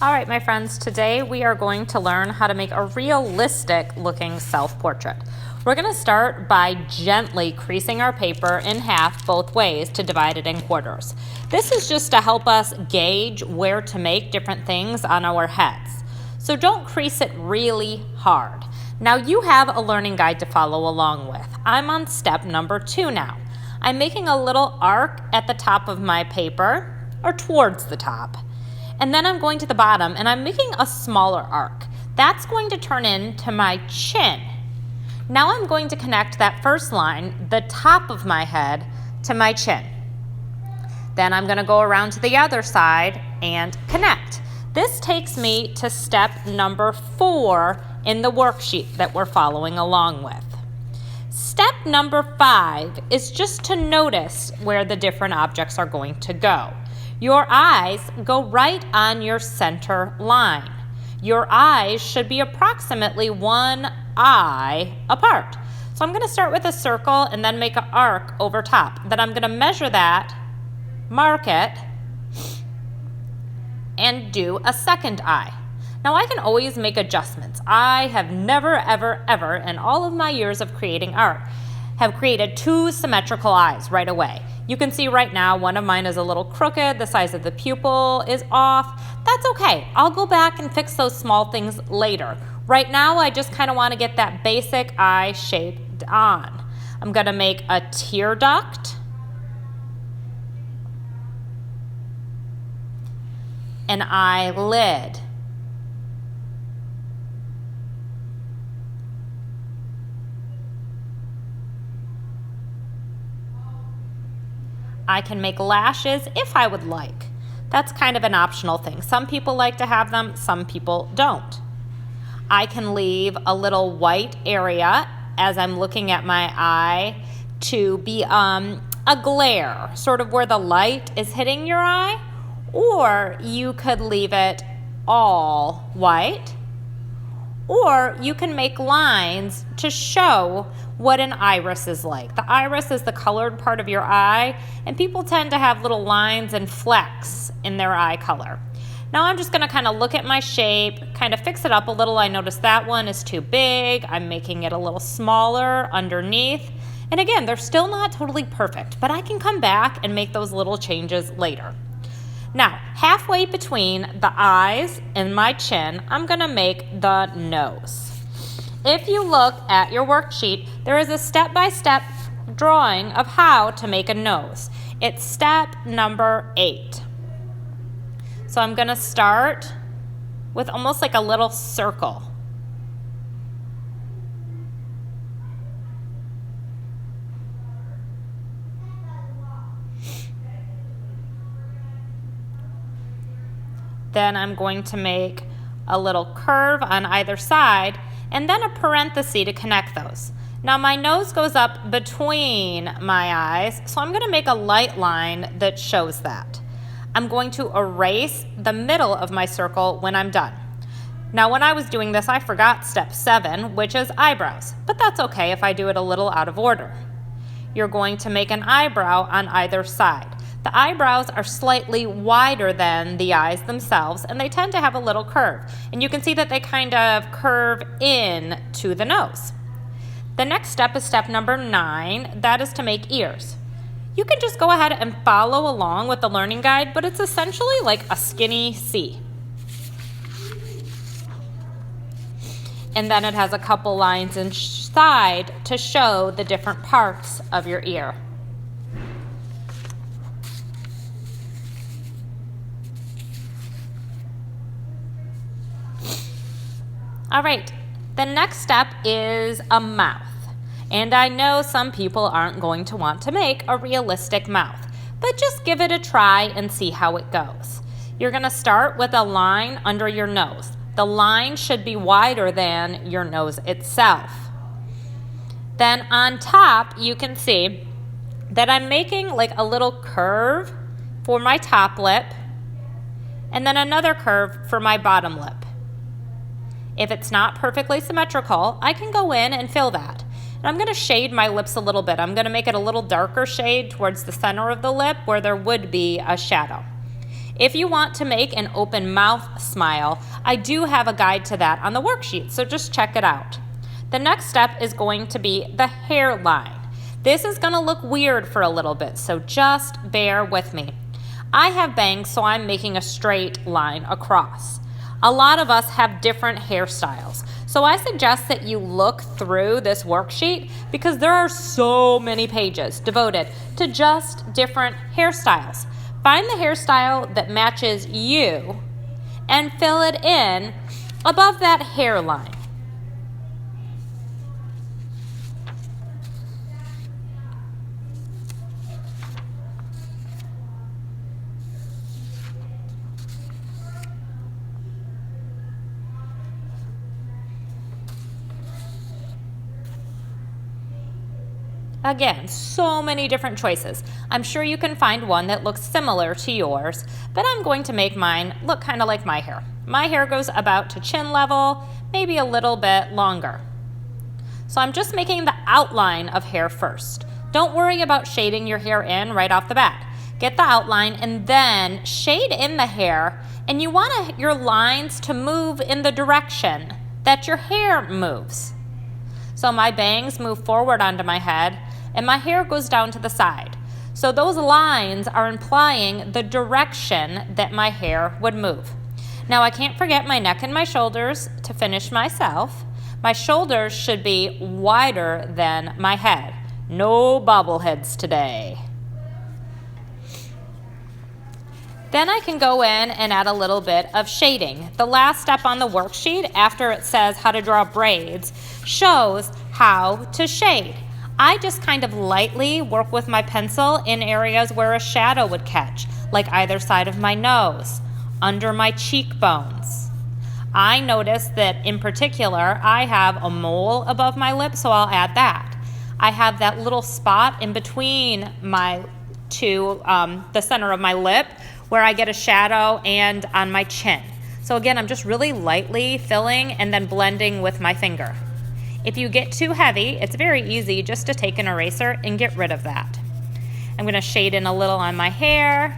All right, my friends, today we are going to learn how to make a realistic looking self-portrait. We're going to start by gently creasing our paper in half both ways to divide it in quarters. This is just to help us gauge where to make different things on our heads. So don't crease it really hard. Now you have a learning guide to follow along with. I'm on step number 2 now. I'm making a little arc at the top of my paper, or towards the top. And then I'm going to the bottom and I'm making a smaller arc. That's going to turn into my chin. Now I'm going to connect that first line, the top of my head, to my chin. Then I'm going to go around to the other side and connect. This takes me to step number 4 in the worksheet that we're following along with. Step number 5 is just to notice where the different objects are going to go. Your eyes go right on your center line. Your eyes should be approximately 1 eye apart. So I'm going to start with a circle and then make an arc over top. Then I'm going to measure that, mark it, and do a second eye. Now I can always make adjustments. I have never, ever, in all of my years of creating art, have created 2 symmetrical eyes right away. You can see right now one of mine is a little crooked, the size of the pupil is off. That's okay. I'll go back and fix those small things later. Right now I just kind of want to get that basic eye shape on. I'm going to make a tear duct, an eyelid, I can make lashes if I would like. That's kind of an optional thing. Some people like to have them, some people don't. I can leave a little white area as I'm looking at my eye to be a glare, sort of where the light is hitting your eye, or you could leave it all white, or you can make lines to show what an iris is like. The iris is the colored part of your eye, and people tend to have little lines and flecks in their eye color. Now I'm just gonna kind of look at my shape, kind of fix it up a little. I noticed that one is too big. I'm making it a little smaller underneath. And again, they're still not totally perfect, but I can come back and make those little changes later. Now, halfway between the eyes and my chin, I'm gonna make the nose. If you look at your worksheet, there is a step-by-step drawing of how to make a nose. It's step number 8. So I'm gonna start with almost like a little circle. Then I'm going to make a little curve on either side and then a parenthesis to connect those. Now my nose goes up between my eyes, so I'm going to make a light line that shows that. I'm going to erase the middle of my circle when I'm done. Now when I was doing this, I forgot step 7, which is eyebrows, but that's okay if I do it a little out of order. You're going to make an eyebrow on either side. The eyebrows are slightly wider than the eyes themselves, and they tend to have a little curve. And you can see that they kind of curve in to the nose. The next step is step number 9. That is to make ears. You can just go ahead and follow along with the learning guide, but it's essentially like a skinny C. And then it has a couple lines inside to show the different parts of your ear. All right, the next step is a mouth. And I know some people aren't going to want to make a realistic mouth, but just give it a try and see how it goes. You're gonna start with a line under your nose. The line should be wider than your nose itself. Then on top, you can see that I'm making like a little curve for my top lip and then another curve for my bottom lip. If it's not perfectly symmetrical, I can go in and fill that. And I'm going to shade my lips a little bit. I'm going to make it a little darker shade towards the center of the lip where there would be a shadow. If you want to make an open mouth smile, I do have a guide to that on the worksheet, so just check it out. The next step is going to be the hairline. This is going to look weird for a little bit, so just bear with me. I have bangs, so I'm making a straight line across. A lot of us have different hairstyles, so I suggest that you look through this worksheet because there are so many pages devoted to just different hairstyles. Find the hairstyle that matches you and fill it in above that hairline. Again, so many different choices. I'm sure you can find one that looks similar to yours, but I'm going to make mine look kind of like my hair. My hair goes about to chin level, maybe a little bit longer. So I'm just making the outline of hair first. Don't worry about shading your hair in right off the bat. Get the outline and then shade in the hair, and you want your lines to move in the direction that your hair moves. So my bangs move forward onto my head, and my hair goes down to the side. So those lines are implying the direction that my hair would move. Now I can't forget my neck and my shoulders to finish myself. My shoulders should be wider than my head. No bobbleheads today. Then I can go in and add a little bit of shading. The last step on the worksheet, after it says how to draw braids, shows how to shade. I just kind of lightly work with my pencil in areas where a shadow would catch, like either side of my nose, under my cheekbones. I notice that in particular, I have a mole above my lip, so I'll add that. I have that little spot in between my the center of my lip, where I get a shadow, and on my chin. So again, I'm just really lightly filling and then blending with my finger. If you get too heavy, it's very easy just to take an eraser and get rid of that. I'm going to shade in a little on my hair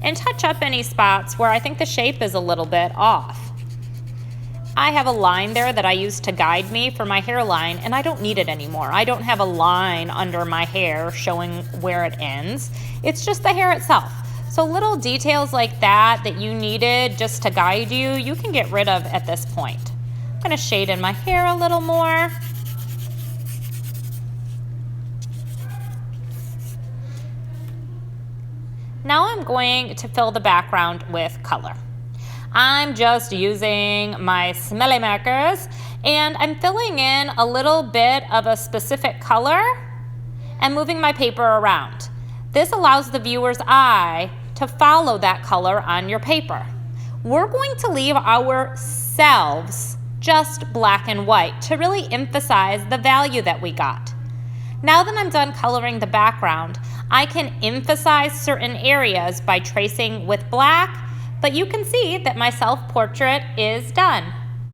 and touch up any spots where I think the shape is a little bit off. I have a line there that I use to guide me for my hairline, and I don't need it anymore. I don't have a line under my hair showing where it ends. It's just the hair itself. So little details like that you needed just to guide you, you can get rid of at this point. I'm going to shade in my hair a little more. Now I'm going to fill the background with color. I'm just using my smelly markers, and I'm filling in a little bit of a specific color and moving my paper around. This allows the viewer's eye to follow that color on your paper. We're going to leave ourselves just black and white to really emphasize the value that we got. Now that I'm done coloring the background, I can emphasize certain areas by tracing with black, but you can see that my self-portrait is done.